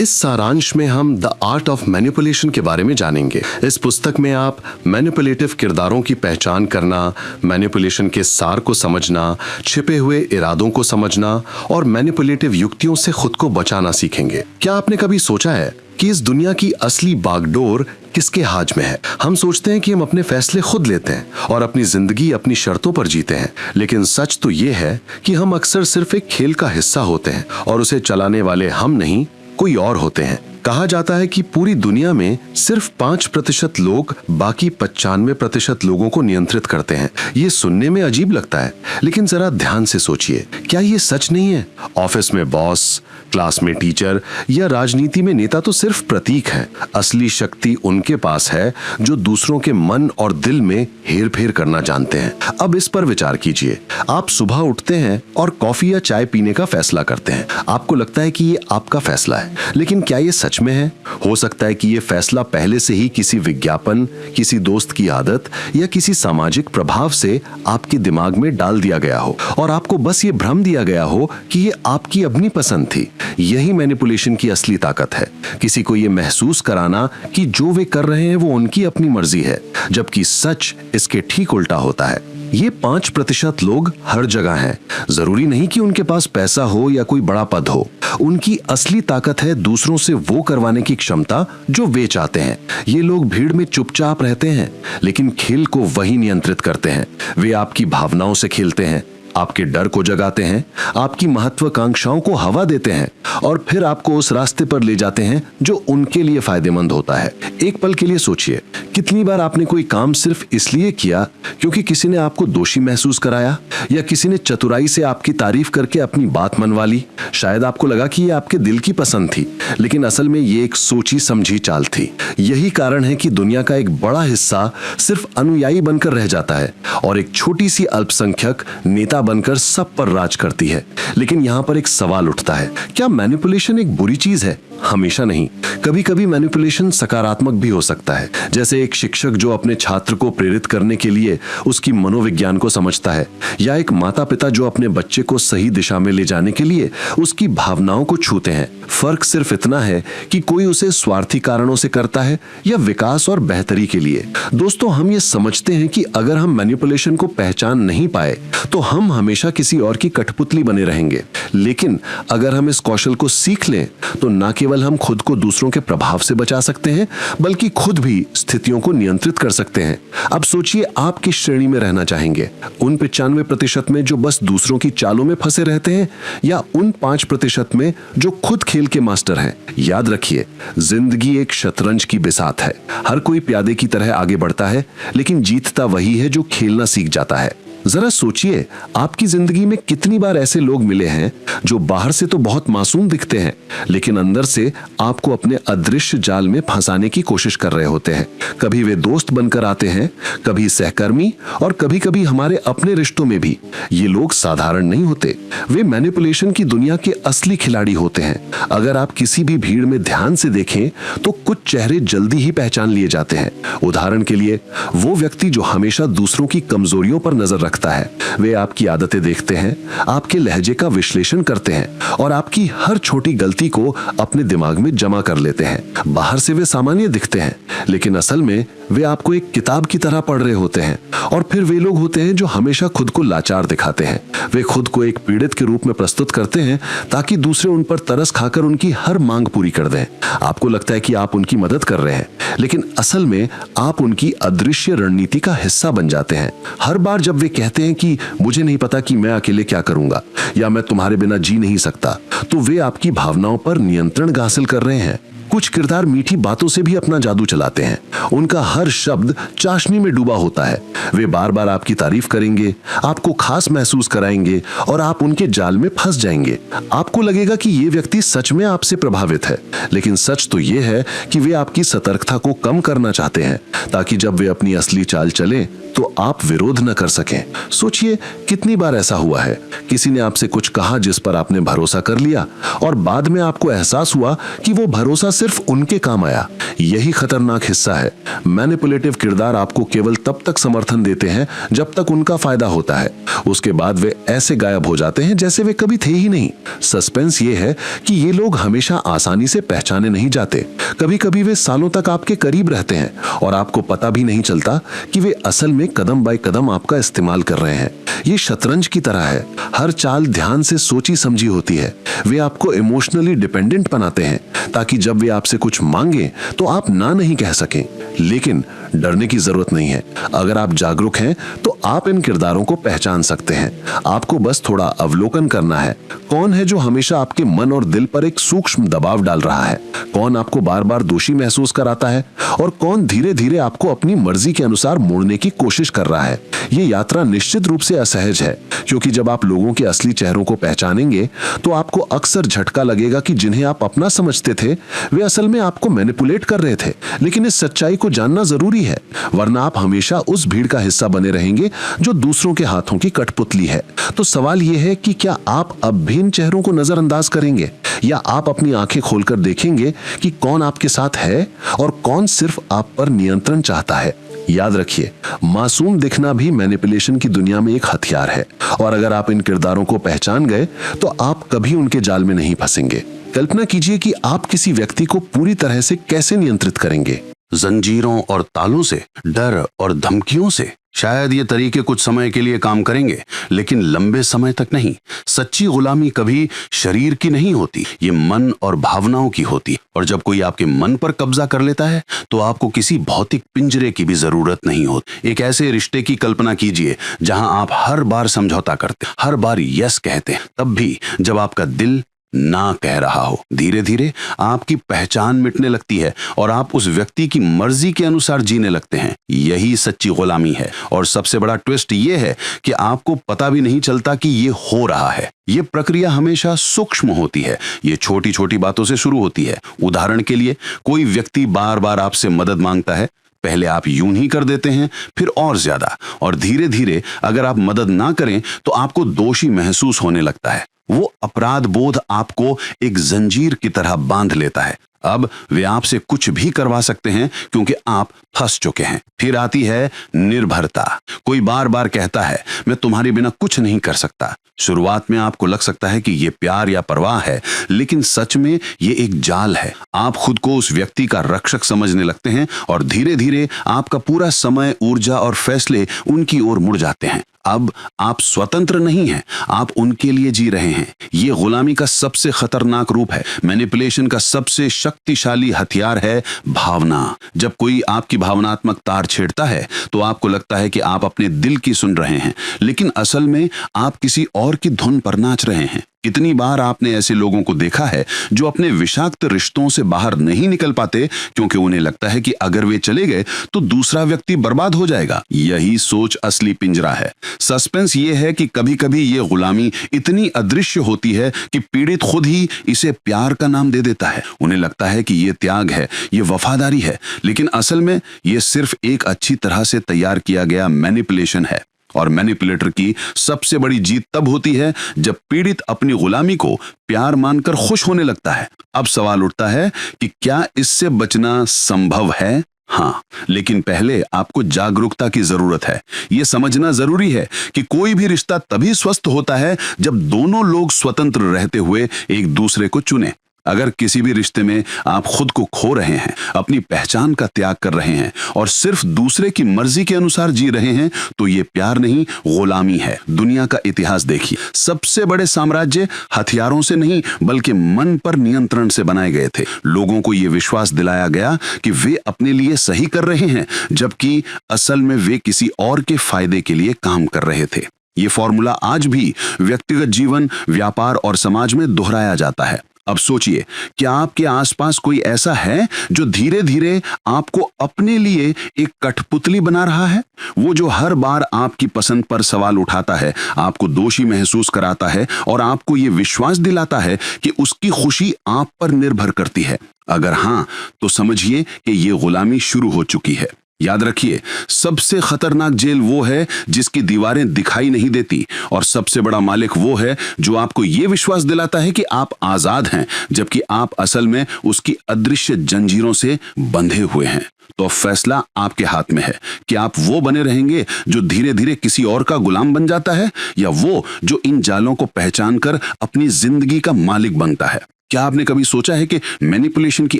इस सारांश में हम द आर्ट ऑफ मैनिपुलेशन के बारे में जानेंगे। इस पुस्तक में आप मैनिपुलेटिव किरदारों की पहचान करना, मैनिपुलेशन के सार को समझना, छिपे हुए इरादों को समझना और मैनिपुलेटिव युक्तियों से खुद को बचाना सीखेंगे। क्या आपने कभी सोचा है कि इस दुनिया की असली बागडोर किसके हाथ में है? हम सोचते हैं कि हम अपने फैसले खुद लेते हैं और अपनी जिंदगी अपनी शर्तों पर जीते हैं, लेकिन सच तो ये है कि हम अक्सर सिर्फ एक खेल का हिस्सा होते हैं और उसे चलाने वाले हम नहीं, कोई और होते हैं। कहा जाता है कि पूरी दुनिया में सिर्फ 5% लोग बाकी 95% लोगों को नियंत्रित करते हैं। ये सुनने में अजीब लगता है, लेकिन जरा ध्यान से सोचिए, क्या ये सच नहीं है? ऑफिस में बॉस, क्लास में टीचर या राजनीति में नेता तो सिर्फ प्रतीक हैं। असली शक्ति उनके पास है जो दूसरों के मन और दिल में हेरफेर करना जानते हैं। अब इस पर विचार कीजिए। आप सुबह उठते हैं और कॉफी या चाय पीने का फैसला करते हैं। आपको लगता है कि ये आपका फैसला है, लेकिन क्या ये सच में है? हो सकता है कि ये फैसला पहले से ही किसी विज्ञापन, किसी दोस्त की आदत या किसी सामाजिक प्रभाव से आपके दिमाग में डाल दिया गया हो और आपको बस ये भ्रम दिया गया हो कि ये आपकी अपनी पसंद थी। यही मैनिपुलेशन की असली ताकत है, किसी को ये महसूस कराना कि जो वे कर रहे हैं वो उनकी अपनी मर्जी है, जबकि सच इसके ठीक उल्टा होता है। ये 5% लोग हर जगह हैं। जरूरी नहीं कि उनके पास पैसा हो या कोई बड़ा पद हो। उनकी असली ताकत है दूसरों से वो करवाने की क्षमता जो वे चाहते हैं। ये लोग भीड़ में चुपचाप रहते हैं, लेकिन खेल को वही नियंत्रित करते हैं। वे आपकी भावनाओं से खेलते हैं, आपके डर को जगाते हैं, आपकी महत्वाकांक्षाओं को हवा देते हैं और फिर आपको उस रास्ते पर ले जाते हैं जो उनके लिए फायदेमंद होता है। एक पल के लिए सोचिए, कितनी बार आपने कोई काम सिर्फ इसलिए किया क्योंकि किसी ने आपको दोषी महसूस कराया या किसी ने चतुराई से आपकी तारीफ करके अपनी बात मनवा ली। शायद आपको लगा कि ये आपके दिल की पसंद थी, लेकिन असल में ये एक सोची समझी चाल थी। यही कारण है कि दुनिया का एक बड़ा हिस्सा सिर्फ अनुयायी बनकर रह जाता है और एक छोटी सी अल्पसंख्यक नेता बनकर सब पर राज करती है। लेकिन यहाँ पर एक सवाल उठता है, क्या मैनिपुलेशन एक बुरी चीज है? हमेशा नहीं। कभी कभी मैनिपुलेशन सकारात्मक भी हो सकता है, जैसे एक शिक्षक जो अपने छात्र को प्रेरित करने के लिए उसकी मनोविज्ञान को समझता है, या एक माता पिता जो अपने बच्चे को सही दिशा में ले जाने के लिए उसकी भावनाओं को छूते हैं। फर्क सिर्फ इतना है कि कोई उसे स्वार्थी कारणों से करता है या विकास और बेहतरी के लिए। दोस्तों, हम ये समझते हैं कि अगर हम मैनिपुलेशन को पहचान नहीं पाए तो हम हमेशा किसी और की कठपुतली बने रहेंगे, लेकिन अगर हम इस कौशल को सीख लें तो न केवल हम खुद को दूसरों के प्रभाव से बचा सकते हैं, बल्कि खुद भी स्थितियों को नियंत्रित कर सकते हैं। अब सोचिए, आप किस श्रेणी में रहना चाहेंगे? उन 95% में जो बस दूसरों की चालों में फंसे रहते हैं, या उन 5% में जो खुद खेल के मास्टर हैं? याद रखिए, जिंदगी एक शतरंज की बिसात है। हर कोई प्यादे की तरह आगे बढ़ता है, लेकिन जीतता वही है जो खेलना सीख जाता है। जरा सोचिए, आपकी जिंदगी में कितनी बार ऐसे लोग मिले हैं जो बाहर से तो बहुत मासूम दिखते हैं, लेकिन अंदर से आपको अपने अदृश्य जाल में फंसाने की कोशिश कर रहे होते हैं। कभी वे दोस्त बनकर आते हैं, कभी सहकर्मी, और कभी कभी हमारे अपने रिश्तों में भी। ये लोग साधारण नहीं होते, वे मैनिपुलेशन की दुनिया के असली खिलाड़ी होते हैं। अगर आप किसी भी भीड़ में ध्यान से देखें तो कुछ चेहरे जल्दी ही पहचान लिए जाते हैं। उदाहरण के लिए, वो व्यक्ति जो हमेशा दूसरों की कमजोरियों पर नजर रखता है। वे आपकी आदतें देखते हैं, आपके लहजे का विश्लेषण करते हैं और आपकी हर छोटी गलती को अपने दिमाग में जमा कर लेते हैं। बाहर से वे सामान्य दिखते हैं, लेकिन असल में वे आपको एक किताब की तरह पढ़ रहे होते हैं। और फिर वे लोग होते हैं जो हमेशा खुद को लाचार दिखाते हैं। वे खुद को एक पीड़ित के रूप में प्रस्तुत करते हैं ताकि दूसरे उन पर तरस खाकर उनकी हर मांग पूरी कर दें। आपको लगता है कि आप उनकी मदद कर रहे हैं, लेकिन असल में आप उनकी अदृश्य रणनीति का हिस्सा बन जाते हैं। हर बार जब वे कहते हैं कि मुझे नहीं पता कि मैं अकेले क्या करूंगा, या मैं तुम्हारे बिना जी नहीं सकता, तो वे आपकी भावनाओं पर नियंत्रण हासिल कर रहे हैं। कुछ किरदार मीठी बातों से भी अपना जादू चलाते हैं। उनका हर शब्द चाशनी में डूबा होता है। वे बार बार आपकी तारीफ करेंगे, आपको खास महसूस कराएंगे और आप उनके जाल में फंस जाएंगे। आपको लगेगा कि ये व्यक्ति सच में आपसे प्रभावित है, लेकिन सच तो ये है कि वे आपकी सतर्कता को कम करना चाहते हैं, ताकि जब वे अपनी असली चाल चलें तो तो आप विरोध न कर सकें। सोचिए कितनी बार ऐसा हुआ है, किसी ने आपसे कुछ कहा जिस पर आपने भरोसा कर लिया और बाद में आपको एहसास हुआ कि वो भरोसा सिर्फ उनके काम आया। यही खतरनाक हिस्सा है। मैनिपुलेटिव किरदार आपको केवल तब तक समर्थन देते हैं जब तक उनका फायदा होता है, उसके बाद वे ऐसे गायब हो जाते हैं जैसे वे कभी थे ही नहीं। सस्पेंस ये है कि ये लोग हमेशा आसानी से पहचाने नहीं जाते। कभी कभी वे सालों तक आपके करीब रहते हैं और आपको पता भी नहीं चलता कि वे असल में कदम बाय कदम आपका इस्तेमाल कर रहे हैं। ये शतरंज की तरह है, हर चाल ध्यान से सोची समझी होती है। वे आपको इमोशनली डिपेंडेंट बनाते हैं ताकि जब वे आपसे कुछ मांगे तो आप ना नहीं कह सकें। लेकिन डरने की जरूरत नहीं है। अगर आप जागरूक हैं तो आप इन किरदारों को पहचान सकते हैं। आपको बस थोड़ा अवलोकन करना है। कौन है जो हमेशा आपके मन और दिल पर एक सूक्ष्म दबाव डाल रहा है, कौन आपको बार बार दोषी महसूस कराता है और कौन धीरे धीरे आपको अपनी मर्जी के अनुसार मोड़ने की कोशिश कर रहा है। ये यात्रा निश्चित रूप से असहज है, क्योंकि जब आप लोगों के असली चेहरों को पहचानेंगे तो आपको अक्सर झटका लगेगा कि जिन्हें आप अपना समझते थे वे असल में आपको मैनिपुलेट कर रहे थे। लेकिन इस सच्चाई को जानना जरूरी है, वरना आप हमेशा उस भीड़ का हिस्सा बने रहेंगे जो दूसरों के हाथों की कठपुतली है। तो सवाल यह है कि क्या आप अब भी इन चेहरों को नजरअंदाज करेंगे, या आप अपनी आंखें खोलकर देखेंगे कि कौन आपके साथ है और कौन सिर्फ आप पर नियंत्रण चाहता है। याद रखिए, मासूम दिखना भी मैनिपुलेशन की दुनिया में एक हथियार है, और अगर आप इन किरदारों को पहचान गए तो आप कभी उनके जाल में नहीं फंसेंगे। कल्पना कीजिए कि आप किसी व्यक्ति को पूरी तरह से कैसे नियंत्रित करेंगे। जंजीरों और तालों से, डर और धमकियों से। शायद ये तरीके कुछ समय के लिए काम करेंगे, लेकिन लंबे समय तक नहीं। सच्ची गुलामी कभी शरीर की नहीं होती, ये मन और भावनाओं की होती। और जब कोई आपके मन पर कब्जा कर लेता है तो आपको किसी भौतिक पिंजरे की भी जरूरत नहीं होती। एक ऐसे रिश्ते की कल्पना कीजिए जहां आप हर बार समझौता करते, हर बार यस कहते हैं, तब भी जब आपका दिल ना कह रहा हो। धीरे धीरे आपकी पहचान मिटने लगती है और आप उस व्यक्ति की मर्जी के अनुसार जीने लगते हैं। यही सच्ची गुलामी है। और सबसे बड़ा ट्विस्ट ये है कि आपको पता भी नहीं चलता कि ये हो रहा है। ये प्रक्रिया हमेशा सूक्ष्म होती है। ये छोटी छोटी बातों से शुरू होती है। उदाहरण के लिए, कोई व्यक्ति बार बार आपसे मदद मांगता है। पहले आप यूं ही कर देते हैं, फिर और ज्यादा, और धीरे धीरे अगर आप मदद ना करें तो आपको दोषी महसूस होने लगता है। वो अपराध बोध आपको एक जंजीर की तरह बांध लेता है। अब वे आपसे कुछ भी करवा सकते हैं क्योंकि आप फंस चुके हैं। फिर आती है निर्भरता। कोई बार बार कहता है, मैं तुम्हारे बिना कुछ नहीं कर सकता। शुरुआत में आपको लग सकता है कि यह प्यार या परवाह है, लेकिन सच में ये एक जाल है। आप खुद को उस व्यक्ति का रक्षक समझने लगते हैं और धीरे धीरे आपका पूरा समय, ऊर्जा और फैसले उनकी ओर मुड़ जाते हैं। अब आप स्वतंत्र नहीं हैं, आप उनके लिए जी रहे हैं। ये गुलामी का सबसे खतरनाक रूप है। मैनिपुलेशन का सबसे शक्तिशाली हथियार है भावना। जब कोई आपकी भावनात्मक तार छेड़ता है तो आपको लगता है कि आप अपने दिल की सुन रहे हैं, लेकिन असल में आप किसी और की धुन पर नाच रहे हैं। कितनी बार आपने ऐसे लोगों को देखा है जो अपने विषाक्त रिश्तों से बाहर नहीं निकल पाते क्योंकि उन्हें लगता है कि अगर वे चले गए तो दूसरा व्यक्ति बर्बाद हो जाएगा। यही सोच असली पिंजरा है। सस्पेंस ये है कि कभी कभी ये गुलामी इतनी अदृश्य होती है कि पीड़ित खुद ही इसे प्यार का नाम दे देता है। उन्हें लगता है कि ये त्याग है, ये वफादारी है, लेकिन असल में ये सिर्फ एक अच्छी तरह से तैयार किया गया मैनिपुलेशन है। और मैनिपुलेटर की सबसे बड़ी जीत तब होती है जब पीड़ित अपनी गुलामी को प्यार मानकर खुश होने लगता है। अब सवाल उठता है कि क्या इससे बचना संभव है? हाँ, लेकिन पहले आपको जागरूकता की जरूरत है। यह समझना जरूरी है कि कोई भी रिश्ता तभी स्वस्थ होता है जब दोनों लोग स्वतंत्र रहते हुए एक दूसरे को चुने। अगर किसी भी रिश्ते में आप खुद को खो रहे हैं, अपनी पहचान का त्याग कर रहे हैं और सिर्फ दूसरे की मर्जी के अनुसार जी रहे हैं, तो ये प्यार नहीं, गुलामी है। दुनिया का इतिहास देखिए, सबसे बड़े साम्राज्य हथियारों से नहीं बल्कि मन पर नियंत्रण से बनाए गए थे। लोगों को ये विश्वास दिलाया गया कि वे अपने लिए सही कर रहे हैं, जबकि असल में वे किसी और के फायदे के लिए काम कर रहे थे। ये फॉर्मूला आज भी व्यक्तिगत जीवन, व्यापार और समाज में दोहराया जाता है। अब सोचिए, क्या आपके आसपास कोई ऐसा है जो धीरे धीरे आपको अपने लिए एक कठपुतली बना रहा है? वो जो हर बार आपकी पसंद पर सवाल उठाता है, आपको दोषी महसूस कराता है और आपको ये विश्वास दिलाता है कि उसकी खुशी आप पर निर्भर करती है। अगर हाँ, तो समझिए कि ये गुलामी शुरू हो चुकी है। याद रखिए, सबसे खतरनाक जेल वो है जिसकी दीवारें दिखाई नहीं देती, और सबसे बड़ा मालिक वो है जो आपको ये विश्वास दिलाता है कि आप आजाद हैं, जबकि आप असल में उसकी अदृश्य जंजीरों से बंधे हुए हैं। तो फैसला आपके हाथ में है कि आप वो बने रहेंगे जो धीरे धीरे किसी और का गुलाम बन जाता है, या वो जो इन जालों को पहचान कर अपनी जिंदगी का मालिक बनता है। क्या आपने कभी सोचा है कि मैनिपुलेशन की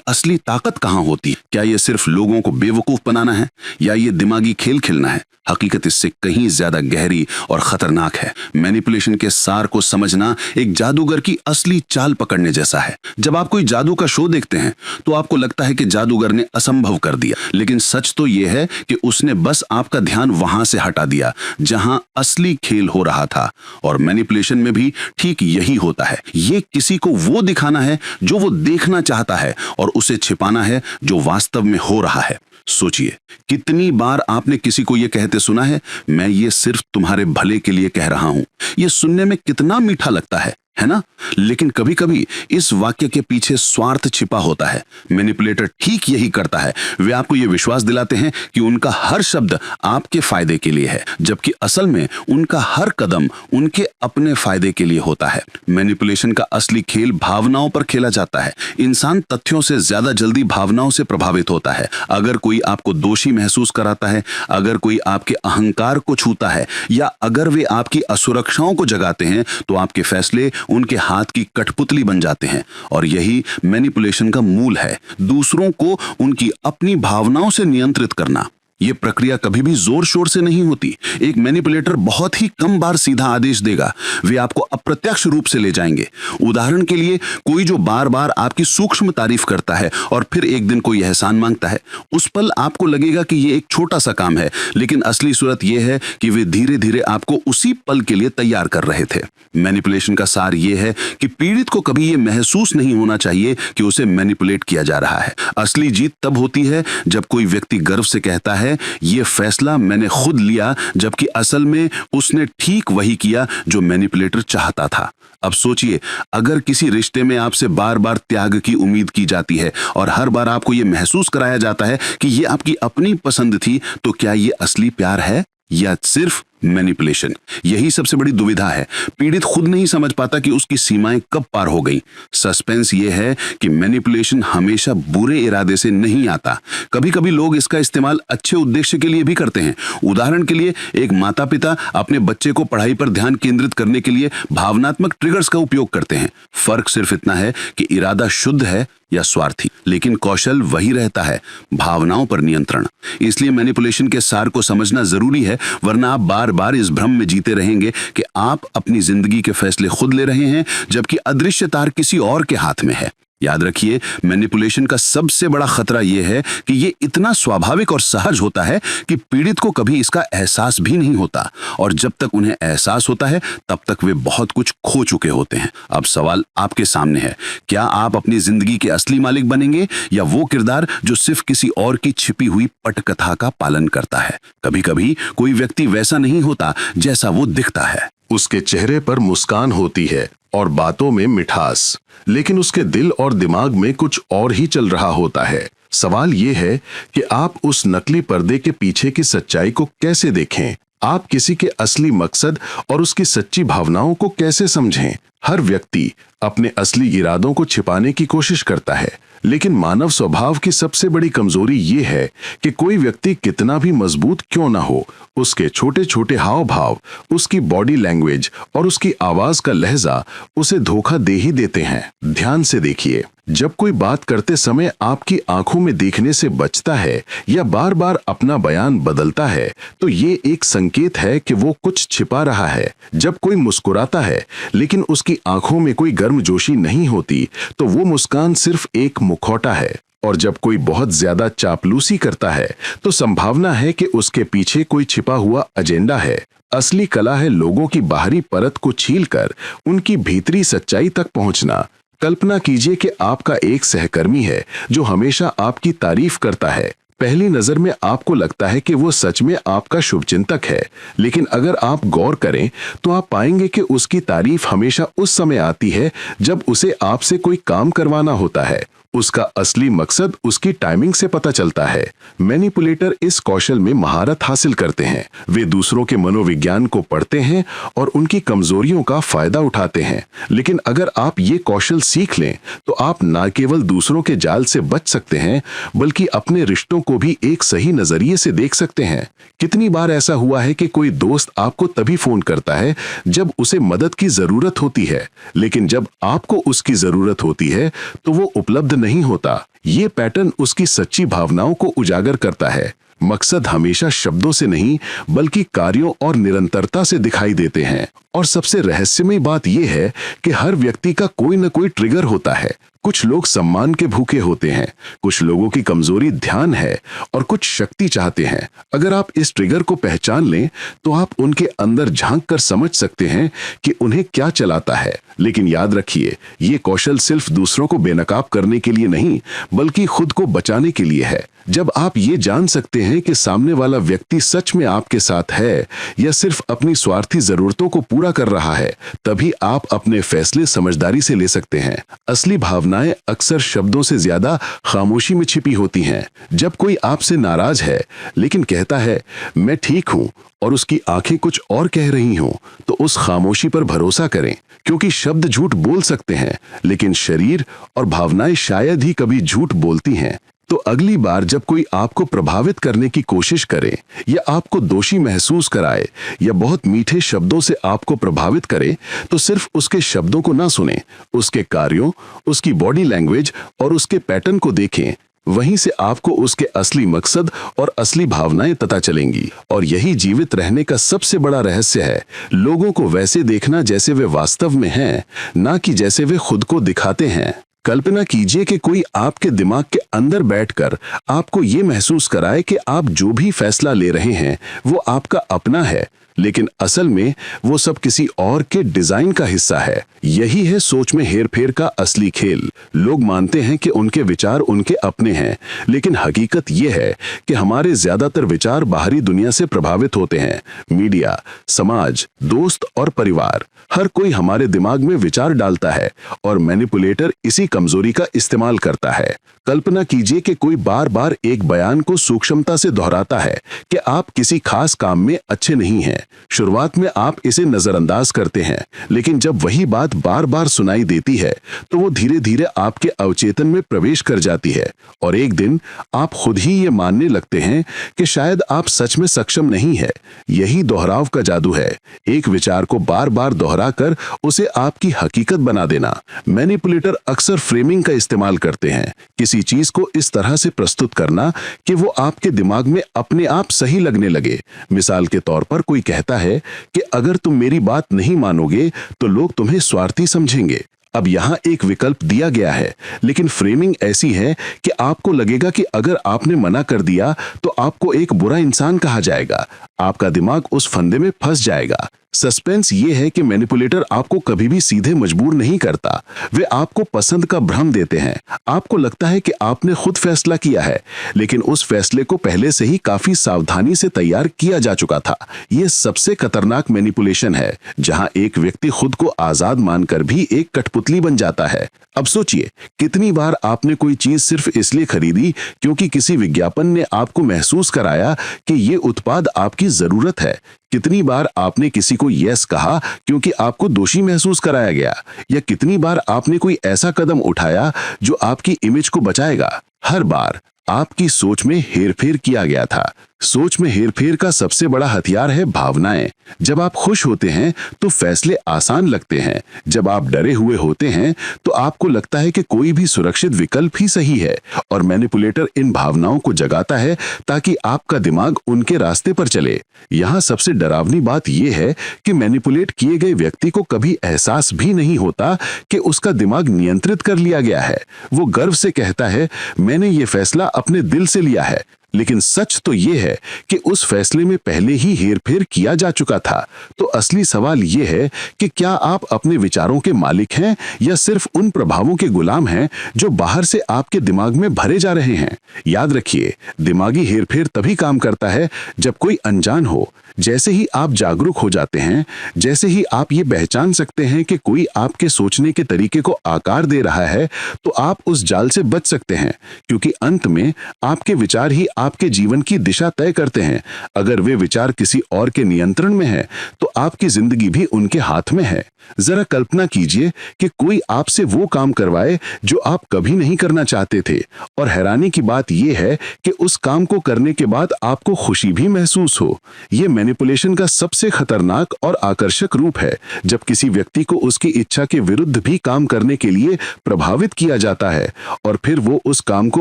असली ताकत कहां होती है? क्या यह सिर्फ लोगों को बेवकूफ बनाना है, या ये दिमागी खेल खेलना है? हकीकत इससे कहीं ज्यादा गहरी और खतरनाक है। मैनिपुलेशन के सार को समझना एक जादूगर की असली चाल पकड़ने जैसा है। जब आप कोई जादू का शो देखते हैं तो आपको लगता है कि जादूगर ने असंभव कर दिया, लेकिन सच तो यह है कि उसने बस आपका ध्यान वहां से हटा दिया जहां असली खेल हो रहा था। और मैनिपुलेशन में भी ठीक यही होता है। ये किसी को वो दिखाना है जो वो देखना चाहता है, और उसे छिपाना है जो वास्तव में हो रहा है। सोचिए, कितनी बार आपने किसी को यह कहते सुना है, मैं ये सिर्फ तुम्हारे भले के लिए कह रहा हूं। यह सुनने में कितना मीठा लगता है ना? लेकिन कभी कभी इस वाक्य के पीछे स्वार्थ छिपा होता है। मैनिपुलेटर ठीक यही करता है। वे आपको यह विश्वास दिलाते हैं कि उनका हर शब्द आपके फायदे के लिए है, जबकि असल में उनका हर कदम उनके अपने फायदे के लिए होता है। मैनिपुलेशन का असली खेल भावनाओं पर खेला जाता है। इंसान तथ्यों से ज्यादा जल्दी भावनाओं से प्रभावित होता है। अगर कोई आपको दोषी महसूस कराता है, अगर कोई आपके अहंकार को छूता है, या अगर वे आपकी असुरक्षाओं को जगाते हैं, तो आपके फैसले उनके हाथ की कठपुतली बन जाते हैं। और यही मैनिपुलेशन का मूल है, दूसरों को उनकी अपनी भावनाओं से नियंत्रित करना। यह प्रक्रिया कभी भी जोर शोर से नहीं होती। एक मैनिपुलेटर बहुत ही कम बार सीधा आदेश देगा, वे आपको अप्रत्यक्ष रूप से ले जाएंगे। उदाहरण के लिए, कोई जो बार बार आपकी सूक्ष्म तारीफ करता है और फिर एक दिन कोई एहसान मांगता है, उस पल आपको लगेगा कि यह एक छोटा सा काम है, लेकिन असली सूरत यह है कि वे धीरे धीरे आपको उसी पल के लिए तैयार कर रहे थे। मैनिपुलेशन का सार यह है कि पीड़ित को कभी यह महसूस नहीं होना चाहिए कि उसे मैनिपुलेट किया जा रहा है। असली जीत तब होती है जब कोई व्यक्ति गर्व से कहता है, यह फैसला मैंने खुद लिया, जबकि असल में उसने ठीक वही किया जो मैनिपुलेटर चाहता था। अब सोचिए, अगर किसी रिश्ते में आपसे बार बार त्याग की उम्मीद की जाती है और हर बार आपको यह महसूस कराया जाता है कि यह आपकी अपनी पसंद थी, तो क्या यह असली प्यार है या सिर्फ मैनिपुलेशन? यही सबसे बड़ी दुविधा है। पीड़ित खुद नहीं समझ पाता कि उसकी सीमाएं कब पार हो गई। सस्पेंस यह है कि मैनिपुलेशन हमेशा बुरे इरादे से नहीं आता। कभी कभी लोग इसका इस्तेमाल अच्छे उद्देश्य के लिए भी करते हैं। उदाहरण के लिए, एक माता पिता अपने बच्चे को पढ़ाई पर ध्यान केंद्रित करने के लिए भावनात्मक ट्रिगर्स का उपयोग करते हैं। फर्क सिर्फ इतना है कि इरादा शुद्ध है या स्वार्थी, लेकिन कौशल वही रहता है, भावनाओं पर नियंत्रण। इसलिए मैनिपुलेशन के सार को समझना जरूरी है, वरना आप बार बार इस भ्रम में जीते रहेंगे कि आप अपनी जिंदगी के फैसले खुद ले रहे हैं, जबकि अदृश्य तार किसी और के हाथ में है। याद रखिए, मैनिपुलेशन का सबसे बड़ा खतरा यह है कि यह इतना स्वाभाविक और सहज होता है कि पीड़ित को कभी इसका एहसास भी नहीं होता, और जब तक उन्हें एहसास होता है तब तक वे बहुत कुछ खो चुके होते हैं। अब सवाल आपके सामने है, क्या आप अपनी जिंदगी के असली मालिक बनेंगे, या वो किरदार जो सिर्फ किसी और की छिपी हुई पटकथा का पालन करता है? कभी कभी कोई व्यक्ति वैसा नहीं होता जैसा वो दिखता है। उसके चेहरे पर मुस्कान होती है और बातों में मिठास, लेकिन उसके दिल और दिमाग में कुछ और ही चल रहा होता है। सवाल यह है कि आप उस नकली पर्दे के पीछे की सच्चाई को कैसे देखें? आप किसी के असली मकसद और उसकी सच्ची भावनाओं को कैसे समझें? हर व्यक्ति अपने असली इरादों को छिपाने की कोशिश करता है, लेकिन मानव स्वभाव की सबसे बड़ी कमजोरी ये है कि कोई व्यक्ति कितना भी मजबूत क्यों ना हो, उसके छोटे छोटे हाव भाव, उसकी बॉडी लैंग्वेज और उसकी आवाज का लहजा उसे धोखा दे ही देते हैं। ध्यान से देखिए, जब कोई बात करते समय आपकी आंखों में देखने से बचता है या बार बार अपना बयान बदलता है, तो ये एक संकेत है कि वो कुछ छिपा रहा है। जब कोई मुस्कुराता है लेकिन उसकी आंखों में कोई गर्मजोशी नहीं होती, तो वो मुस्कान सिर्फ एक मुखौटा है। और जब कोई बहुत ज्यादा चापलूसी करता है, तो संभावना है कि उसके पीछे कोई छिपा हुआ एजेंडा है। असली कला है लोगों की बाहरी परत को छीलकर उनकी भीतरी सच्चाई तक पहुंचना। कल्पना कीजिए कि आपका एक सहकर्मी है जो हमेशा आपकी तारीफ करता है। पहली नजर में आपको लगता है कि वो सच में आपका शुभचिंतक है, लेकिन अगर आप गौर करें तो आप पाएंगे कि उसकी तारीफ हमेशा उस समय आती है जब उसे आपसे कोई काम करवाना होता है। उसका असली मकसद उसकी टाइमिंग से पता चलता है। मैनिपुलेटर इस कौशल में महारत हासिल करते हैं। वे दूसरों के मनोविज्ञान को पढ़ते हैं और उनकी कमजोरियों का फायदा उठाते हैं। लेकिन अगर आप ये कौशल सीख लें तो आप न केवल दूसरों के जाल से बच सकते हैं बल्कि अपने रिश्तों को भी एक सही नजरिए से देख सकते हैं। कितनी बार ऐसा हुआ है कि कोई दोस्त आपको तभी फोन करता है जब उसे मदद की जरूरत होती है, लेकिन जब आपको उसकी जरूरत होती है तो वो उपलब्ध नहीं होता। ये पैटर्न उसकी सच्ची भावनाओं को उजागर करता है। मकसद हमेशा शब्दों से नहीं बल्कि कार्यों और निरंतरता से दिखाई देते हैं। और सबसे रहस्यमय बात यह है कि हर व्यक्ति का कोई न कोई ट्रिगर होता है। कुछ लोग सम्मान के भूखे होते हैं, कुछ लोगों की कमजोरी ध्यान है और कुछ शक्ति चाहते हैं। अगर आप इस ट्रिगर को पहचान लें तो आप उनके अंदर झांक कर समझ सकते हैं कि उन्हें क्या चलाता है। लेकिन याद रखिए, ये कौशल सिर्फ दूसरों को बेनकाब करने के लिए नहीं बल्कि खुद को बचाने के लिए है। जब आप ये जान सकते हैं कि सामने वाला व्यक्ति सच में आपके साथ है या सिर्फ अपनी स्वार्थी जरूरतों को पूरा कर रहा है, तभी आप अपने फैसले समझदारी से ले सकते हैं। असली भावनाएं अक्सर शब्दों से ज्यादा खामोशी में छिपी होती हैं। जब कोई आपसे नाराज है लेकिन कहता है मैं ठीक हूं और उसकी आंखें कुछ और कह रही हों, तो उस खामोशी पर भरोसा करें, क्योंकि शब्द झूठ बोल सकते हैं लेकिन शरीर और भावनाएं शायद ही कभी झूठ बोलती हैं। तो अगली बार जब कोई आपको प्रभावित करने की कोशिश करे या आपको दोषी महसूस कराए या बहुत मीठे शब्दों से आपको प्रभावित करे, तो सिर्फ उसके शब्दों को ना सुने, उसके कार्यों, उसकी बॉडी लैंग्वेज और उसके पैटर्न को देखें। वहीं से आपको उसके असली मकसद और असली भावनाएं पता चलेंगी। और यही जीवित रहने का सबसे बड़ा रहस्य है, लोगों को वैसे देखना जैसे वे वास्तव में हैं, ना कि जैसे वे खुद को दिखाते हैं। कल्पना कीजिए कि कोई आपके दिमाग के अंदर बैठकर आपको ये महसूस कराए कि आप जो भी फैसला ले रहे हैं वो आपका अपना है, लेकिन असल में वो सब किसी और के डिजाइन का हिस्सा है। यही है सोच में हेरफेर का असली खेल। लोग मानते हैं कि उनके विचार उनके अपने हैं, लेकिन हकीकत यह है कि हमारे ज्यादातर विचार बाहरी दुनिया से प्रभावित होते हैं। मीडिया, समाज, दोस्त और परिवार, हर कोई हमारे दिमाग में विचार डालता है और मैनिपुलेटर इसी कमजोरी का इस्तेमाल करता है। कल्पना कीजिए कि कोई बार बार एक बयान को सूक्ष्मता से दोहराता है कि आप किसी खास काम में अच्छे नहीं हैं। शुरुआत में आप इसे नजरअंदाज करते हैं, लेकिन जब वही बात बार बार सुनाई देती है तो वो धीरे धीरे आपके अवचेतन में प्रवेश कर जाती है और एक दिन आप खुद ही ये मानने लगते हैं कि शायद आप सच में सक्षम नहीं है। यही दोहराव का जादू है, एक विचार को बार बार दोहराकर उसे आपकी हकीकत बना देना। मैनिपुलेटर अक्सर फ्रेमिंग का इस्तेमाल करते हैं, किसी चीज को इस तरह से प्रस्तुत करना कि वो आपके दिमाग में अपने आप सही लगने लगे। मिसाल के तौर पर कोई कहता है कि अगर तुम मेरी बात नहीं मानोगे तो लोग तुम्हें स्वार्थी समझेंगे। अब यहाँ एक विकल्प दिया गया है, लेकिन फ्रेमिंग ऐसी है कि आपको लगेगा कि अगर आपने मना कर दिया तो आपको एक बुरा इंसान कहा जाएगा। आपका दिमाग उस फंदे में फंस जाएगा। सस्पेंस ये है कि मैनिपुलेटर आपको कभी भी सीधे मजबूर नहीं करता। वे आपको पसंद का भ्रम देते हैं। आपको लगता है कि आपने खुद फैसला किया है, लेकिन उस फैसले को पहले से ही काफी सावधानी से तैयार किया जा चुका था। यह सबसे खतरनाक मैनिपुलेशन है, जहां एक व्यक्ति खुद को आजाद मानकर भी एक कठपुतली बन जाता है। अब सोचिए, कितनी बार आपने कोई चीज सिर्फ इसलिए खरीदी क्योंकि किसी विज्ञापन ने आपको महसूस कराया कि ये उत्पाद आपकी जरूरत है। कितनी बार आपने किसी को यस कहा क्योंकि आपको दोषी महसूस कराया गया, या कितनी बार आपने कोई ऐसा कदम उठाया जो आपकी इमेज को बचाएगा। हर बार आपकी सोच में हेरफेर किया गया था। सोच में हेरफेर का सबसे बड़ा हथियार है भावनाएं। जब आप खुश होते हैं तो फैसले आसान लगते हैं। जब आप डरे हुए होते हैं तो आपको लगता है कि कोई भी सुरक्षित विकल्प ही सही है, और मैनिपुलेटर इन भावनाओं को जगाता है ताकि आपका दिमाग उनके रास्ते पर चले। यहाँ सबसे डरावनी बात यह है कि मैनिपुलेट किए गए व्यक्ति को कभी एहसास भी नहीं होता कि उसका दिमाग नियंत्रित कर लिया गया है। वो गर्व से कहता है, मैंने ये फैसला अपने दिल से लिया है, लेकिन सच तो यह है कि उस फैसले में पहले ही हेरफेर किया जा चुका था। तो असली सवाल यह है कि क्या आप अपने विचारों के मालिक हैं या सिर्फ उन प्रभावों के गुलाम हैं जो बाहर से आपके दिमाग में भरे जा रहे हैं। याद रखिए, दिमागी हेरफेर तभी काम करता है जब कोई अनजान हो, जैसे ही आप जागरूक हो जाते हैं, जैसे ही आप ये पहचान सकते हैं कि कोई आपके सोचने के तरीके को आकार दे रहा है, तो आप उस जाल से बच सकते हैं, क्योंकि अंत में आपके विचार ही आपके जीवन की दिशा तय करते हैं। अगर वे विचार किसी और के नियंत्रण में है, तो आपकी जिंदगी भी उनके हाथ में है। जरा कल्पना कीजिए कि कोई आपसे वो काम करवाए जो आप कभी नहीं करना चाहते थे, और हैरानी की बात यह है कि उस काम को करने के बाद आपको खुशी भी महसूस हो। यह मैनिपुलेशन का सबसे खतरनाक और आकर्षक रूप है, जब किसी व्यक्ति को उसकी इच्छा के विरुद्ध भी काम करने के लिए प्रभावित किया जाता है और फिर वो उस काम को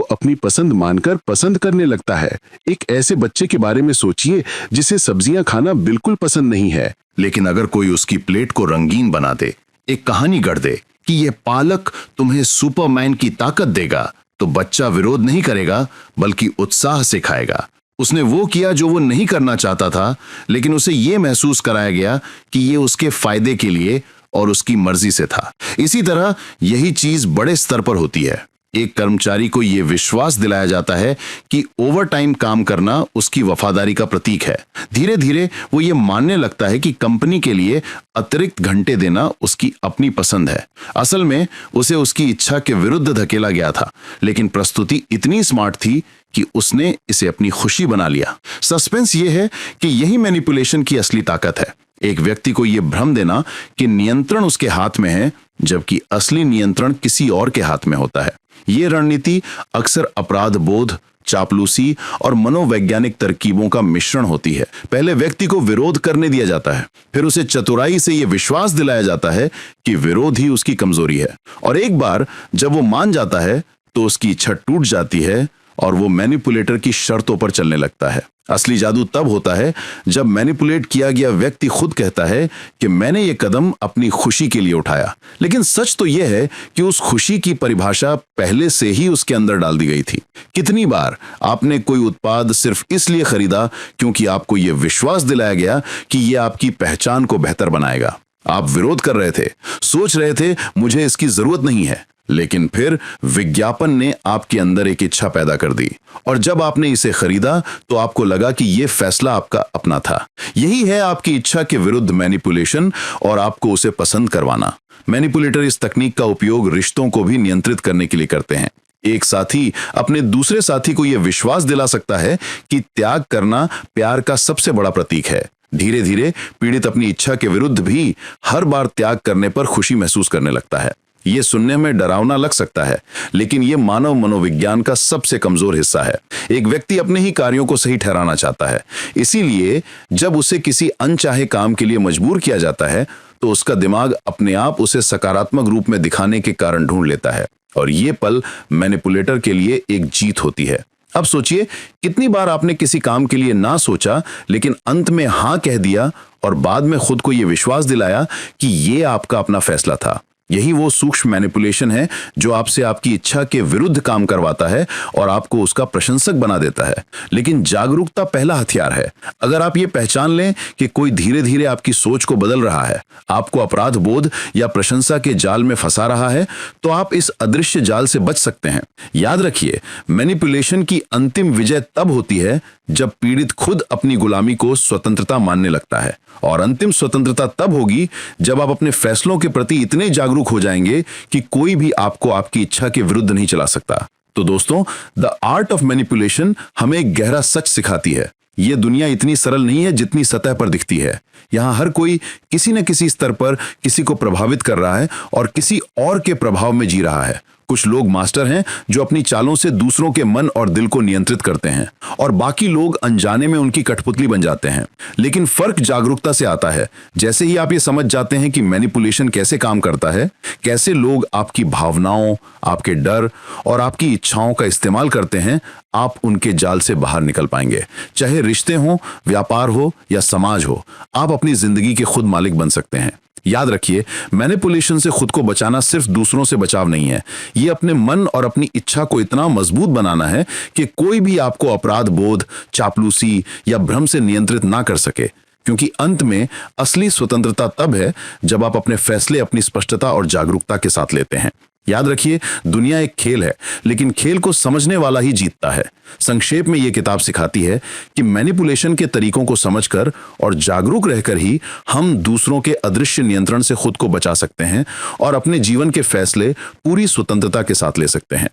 अपनी पसंद मानकर पसंद करने लगता है। एक ऐसे बच्चे के बारे में सोचिए जिसे सब्जियां खाना बिल्कुल पसंद नहीं है, लेकिन अगर कोई उसकी प्लेट को रंगीन बना दे, एक कहानी गढ़ दे कि यह पालक तुम्हें सुपरमैन की ताकत देगा, तो बच्चा विरोध नहीं करेगा बल्कि उत्साह से खाएगा। उसने वो किया जो वो नहीं करना चाहता था, लेकिन उसे ये महसूस कराया गया कि ये उसके फायदे के लिए और उसकी मर्जी से था। इसी तरह यही चीज बड़े स्तर पर होती है। एक कर्मचारी को यह विश्वास दिलाया जाता है कि ओवरटाइम काम करना उसकी वफादारी का प्रतीक है। धीरे धीरे वो ये मानने लगता है कि कंपनी के लिए अतिरिक्त घंटे देना उसकी अपनी पसंद है। असल में उसे उसकी इच्छा के विरुद्ध धकेला गया था, लेकिन प्रस्तुति इतनी स्मार्ट थी कि उसने इसे अपनी खुशी बना लिया। सस्पेंस ये है कि यही मैनिपुलेशन की असली ताकत है। एक व्यक्ति को यह भ्रम देना कि नियंत्रण उसके हाथ में है, जबकि असली नियंत्रण किसी और के हाथ में होता है। ये रणनीति अक्सर अपराध बोध, चापलूसी और मनोवैज्ञानिक तरकीबों का मिश्रण होती है। पहले व्यक्ति को विरोध करने दिया जाता है, फिर उसे चतुराई से यह विश्वास दिलाया जाता है कि विरोध ही उसकी कमजोरी है, और एक बार जब वो मान जाता है तो उसकी इच्छा टूट जाती है और वो मैनिपुलेटर की शर्तों पर चलने लगता है। असली जादू तब होता है जब मैनिपुलेट किया गया व्यक्ति खुद कहता है कि मैंने ये कदम अपनी खुशी के लिए उठाया, लेकिन सच तो यह है कि उस खुशी की परिभाषा पहले से ही उसके अंदर डाल दी गई थी। कितनी बार आपने कोई उत्पाद सिर्फ इसलिए खरीदा क्योंकि आपको यह विश्वास दिलाया गया कि यह आपकी पहचान को बेहतर बनाएगा। आप विरोध कर रहे थे, सोच रहे थे मुझे इसकी जरूरत नहीं है, लेकिन फिर विज्ञापन ने आपके अंदर एक इच्छा पैदा कर दी, और जब आपने इसे खरीदा तो आपको लगा कि यह फैसला आपका अपना था। यही है आपकी इच्छा के विरुद्ध मैनिपुलेशन और आपको उसे पसंद करवाना। मैनिपुलेटर इस तकनीक का उपयोग रिश्तों को भी नियंत्रित करने के लिए करते हैं। एक साथी अपने दूसरे साथी को यह विश्वास दिला सकता है कि त्याग करना प्यार का सबसे बड़ा प्रतीक है। धीरे धीरे पीड़ित अपनी इच्छा के विरुद्ध भी हर बार त्याग करने पर खुशी महसूस करने लगता है। यह सुनने में डरावना लग सकता है, लेकिन यह मानव मनोविज्ञान का सबसे कमजोर हिस्सा है। एक व्यक्ति अपने ही कार्यों को सही ठहराना चाहता है, इसीलिए जब उसे किसी अनचाहे काम के लिए मजबूर किया जाता है तो उसका दिमाग अपने आप उसे सकारात्मक रूप में दिखाने के कारण ढूंढ लेता है, और यह पल मैनिपुलेटर के लिए एक जीत होती है। अब सोचिए, कितनी बार आपने किसी काम के लिए ना सोचा लेकिन अंत में हां कह दिया और बाद में खुद को यह विश्वास दिलाया कि यह आपका अपना फैसला था। यही वो सूक्ष्म मैनिपुलेशन है जो आपसे आपकी इच्छा के विरुद्ध काम करवाता है और आपको उसका प्रशंसक बना देता है। लेकिन जागरूकता पहला हथियार है। अगर आप ये पहचान लें कि कोई धीरे धीरे आपकी सोच को बदल रहा है, आपको अपराध बोध या प्रशंसा के जाल में फंसा रहा है, तो आप इस अदृश्य जाल से बच सकते हैं। याद रखिए, मैनिपुलेशन की अंतिम विजय तब होती है जब पीड़ित खुद अपनी गुलामी को स्वतंत्रता मानने लगता है, और अंतिम स्वतंत्रता तब होगी जब आप अपने फैसलों के प्रति इतने जागरूक हो जाएंगे कि कोई भी आपको आपकी इच्छा के विरुद्ध नहीं चला सकता। तो दोस्तों, द आर्ट ऑफ मैनिपुलेशन हमें एक गहरा सच सिखाती है। यह दुनिया इतनी सरल नहीं है जितनी सतह पर दिखती है। यहां हर कोई किसी न किसी स्तर पर किसी को प्रभावित कर रहा है और किसी और के प्रभाव में जी रहा है। कुछ लोग मास्टर हैं जो अपनी चालों से दूसरों के मन और दिल को नियंत्रित करते हैं, और बाकी लोग अनजाने में उनकी कठपुतली बन जाते हैं। लेकिन फर्क जागरूकता से आता है। जैसे ही आप ये समझ जाते हैं कि मैनिपुलेशन कैसे काम करता है, कैसे लोग आपकी भावनाओं, आपके डर और आपकी इच्छाओं का इस्तेमाल करते हैं, आप उनके जाल से बाहर निकल पाएंगे। चाहे रिश्ते हो, व्यापार हो या समाज हो, आप अपनी जिंदगी के खुद मालिक बन सकते हैं। याद रखिए, मैनिपुलेशन से खुद को बचाना सिर्फ दूसरों से बचाव नहीं है, ये अपने मन और अपनी इच्छा को इतना मजबूत बनाना है कि कोई भी आपको अपराध बोध, चापलूसी या भ्रम से नियंत्रित ना कर सके। क्योंकि अंत में असली स्वतंत्रता तब है जब आप अपने फैसले अपनी स्पष्टता और जागरूकता के साथ लेते हैं। याद रखिए, दुनिया एक खेल है, लेकिन खेल को समझने वाला ही जीतता है। संक्षेप में यह किताब सिखाती है कि मैनिपुलेशन के तरीकों को समझकर और जागरूक रहकर ही हम दूसरों के अदृश्य नियंत्रण से खुद को बचा सकते हैं और अपने जीवन के फैसले पूरी स्वतंत्रता के साथ ले सकते हैं।